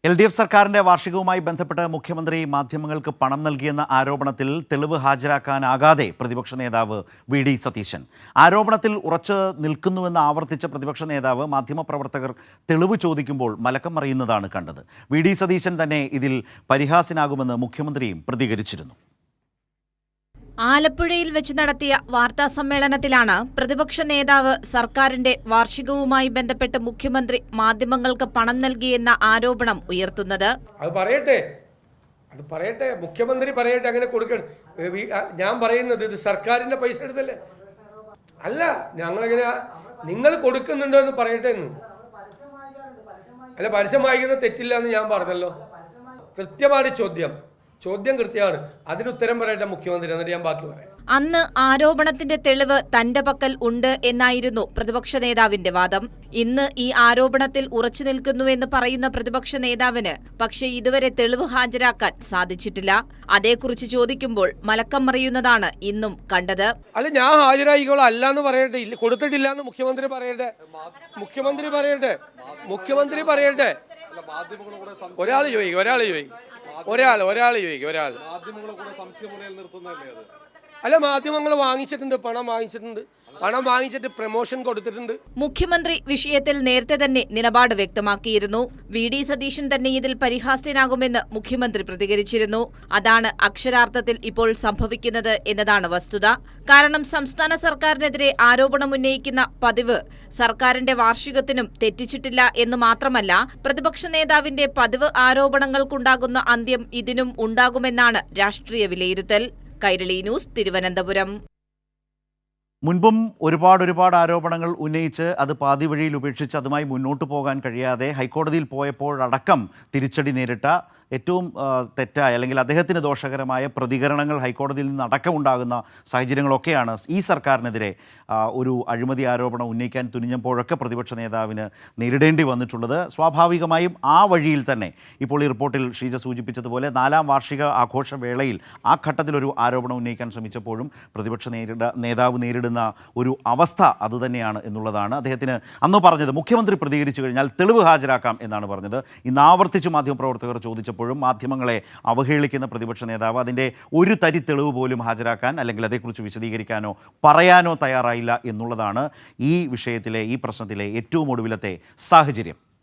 LDF സർക്കാരിന്റെ വാർഷികവുമായി ബന്ധപ്പെട്ട് മുഖ്യമന്ത്രി മാധ്യമങ്ങൾക്ക് പണം നൽകിയെന്ന ആരോപണത്തിൽ തെളിവ് ഹാജരാക്കാനാകാതെ പ്രതിപക്ഷ നേതാവ് VD സതീശൻ. ആരോപണത്തിൽ ഉറച്ചു നിൽക്കുന്നുവെന്ന് ആവർത്തിച്ച പ്രതിപക്ഷ നേതാവ് മാധ്യമപ്രവർത്തകർ തെളിവ് ചോദിക്കുമ്പോൾ മലക്കം മറിയുന്നതാണ് കണ്ടത്. VD സതീശൻ തന്നെ ഇതിൽ പരിഹാസ്യനാകുമെന്ന് മുഖ്യമന്ത്രിയും പ്രതികരിച്ചിരുന്നു. ആലപ്പുഴയിൽ വെച്ച് നടത്തിയ വാർത്താസമ്മേളനത്തിലാണ് പ്രതിപക്ഷ നേതാവ് സർക്കാരിന്റെ വാർഷികവുമായി ബന്ധപ്പെട്ട് മുഖ്യമന്ത്രി മാധ്യമങ്ങൾക്ക് പണം നൽകിയെന്ന ആരോപണം ഉയർത്തുന്നത്. അത് പറയട്ടെ മുഖ്യമന്ത്രി പറയട്ടെ, അങ്ങനെ കൊടുക്കണം. ഞാൻ പറയുന്നത് ഇത് സർക്കാരിന്റെ പൈസ എടുത്തല്ലേ, അല്ല ഞങ്ങളെങ്ങനെ നിങ്ങൾ കൊടുക്കുന്നുണ്ടോ എന്ന് പറയട്ടെ എന്ന്. അല്ല, പരസ്യം വായിക്കുന്നത് തെറ്റില്ല എന്ന് ഞാൻ പറഞ്ഞല്ലോ. കൃത്യമാണ് ചോദ്യം കൃത്യമാണ്. അതിന് ഉത്തരം പറയട്ടെ മുഖ്യമന്ത്രി, എന്നിട്ട് ഞാൻ ബാക്കി പറയാം. അന്ന് ആരോപണത്തിന്റെ തെളിവ് തന്റെ പക്കൽ ഉണ്ട് എന്നായിരുന്നു പ്രതിപക്ഷ നേതാവിന്റെ വാദം. ഇന്ന് ഈ ആരോപണത്തിൽ ഉറച്ചു നിൽക്കുന്നുവെന്ന് പറയുന്ന പ്രതിപക്ഷ നേതാവിന് പക്ഷേ ഇതുവരെ തെളിവ് ഹാജരാക്കാൻ സാധിച്ചിട്ടില്ല. അതേക്കുറിച്ച് ചോദിക്കുമ്പോൾ മലക്കം മറിയുന്നതാണ് ഇന്നും കണ്ടത്. അല്ല, ഞാൻ ഹാജരായിക്കോളാം, അല്ലാന്ന് പറയട്ടെ, കൊടുത്തിട്ടില്ല എന്ന് മുഖ്യമന്ത്രി പറയട്ടെ. ഒരാൾ അല്ല, മാധ്യമങ്ങൾ വാങ്ങിച്ചിട്ടുണ്ട്, പണം വാങ്ങിച്ചിട്ട് പ്രമോഷൻ കൊടുത്തിട്ടുണ്ട്. മുഖ്യമന്ത്രി വിഷയത്തിൽ നേരത്തെ തന്നെ നിലപാട് വ്യക്തമാക്കിയിരുന്നു. VD സതീശൻ തന്നെ ഇതിൽ പരിഹാസ്യനാകുമെന്ന് മുഖ്യമന്ത്രി പ്രതികരിച്ചിരുന്നു. അതാണ് അക്ഷരാർത്ഥത്തിൽ ഇപ്പോൾ സംഭവിക്കുന്നത് എന്നതാണ് വസ്തുത. കാരണം സംസ്ഥാന സർക്കാരിനെതിരെ ആരോപണം ഉന്നയിക്കുന്ന പതിവ് സർക്കാരിന്റെ വാർഷികത്തിനും തെറ്റിച്ചിട്ടില്ല എന്ന് മാത്രമല്ല, പ്രതിപക്ഷ നേതാവിന്റെ പതിവ് ആരോപണങ്ങൾക്കുണ്ടാകുന്ന അന്ത്യം ഇതിനും ഉണ്ടാകുമെന്നാണ് രാഷ്ട്രീയ വിലയിരുത്തൽ. കൈരളി ന്യൂസ്, തിരുവനന്തപുരം. മുൻപും ഒരുപാട് ആരോപണങ്ങൾ ഉന്നയിച്ച് അത് പാതി വഴിയിൽ ഉപേക്ഷിച്ച് അതുമായി മുന്നോട്ട് പോകാൻ കഴിയാതെ ഹൈക്കോടതിയിൽ പോയപ്പോഴടക്കം തിരിച്ചടി നേരിട്ട ഏറ്റവും തെറ്റായ അല്ലെങ്കിൽ അദ്ദേഹത്തിന് ദോഷകരമായ പ്രതികരണങ്ങൾ ഹൈക്കോടതിയിൽ നിന്ന് അടക്കമുണ്ടാകുന്ന സാഹചര്യങ്ങളൊക്കെയാണ് ഈ സർക്കാരിനെതിരെ ഒരു അഴിമതി ആരോപണം ഉന്നയിക്കാൻ തുനിഞ്ഞപ്പോഴൊക്കെ പ്രതിപക്ഷ നേതാവിന് നേരിടേണ്ടി വന്നിട്ടുള്ളത്. സ്വാഭാവികമായും ആ വഴിയിൽ തന്നെ ഇപ്പോൾ ഈ റിപ്പോർട്ടിൽ ഷീജ സൂചിപ്പിച്ചതുപോലെ 4ാം വാർഷിക ആഘോഷവേളയിൽ ആ ഘട്ടത്തിലൊരു ആരോപണം ഉന്നയിക്കാൻ ശ്രമിച്ചപ്പോഴും പ്രതിപക്ഷ നേതാവ് നേരിടുന്ന ഒരു അവസ്ഥ അതുതന്നെയാണ് എന്നുള്ളതാണ്. അദ്ദേഹത്തിന് അന്ന് പറഞ്ഞത് മുഖ്യമന്ത്രി പ്രതികരിച്ചു കഴിഞ്ഞാൽ തെളിവ് ഹാജരാക്കാം എന്നാണ് പറഞ്ഞത്. ഇന്ന് ആവർത്തിച്ച് മാധ്യമപ്രവർത്തകർ ചോദിച്ചപ്പോഴും മാധ്യമങ്ങളെ അവഹേളിക്കുന്ന പ്രതിപക്ഷ നേതാവ് അതിൻ്റെ ഒരു തരി തെളിവ് പോലും ഹാജരാക്കാൻ അല്ലെങ്കിൽ അതേക്കുറിച്ച് വിശദീകരിക്കാനോ പറയാനോ തയ്യാറായില്ല എന്നുള്ളതാണ് ഈ വിഷയത്തിലെ ഈ പ്രശ്നത്തിലെ ഏറ്റവും ഒടുവിലത്തെ സാഹചര്യം.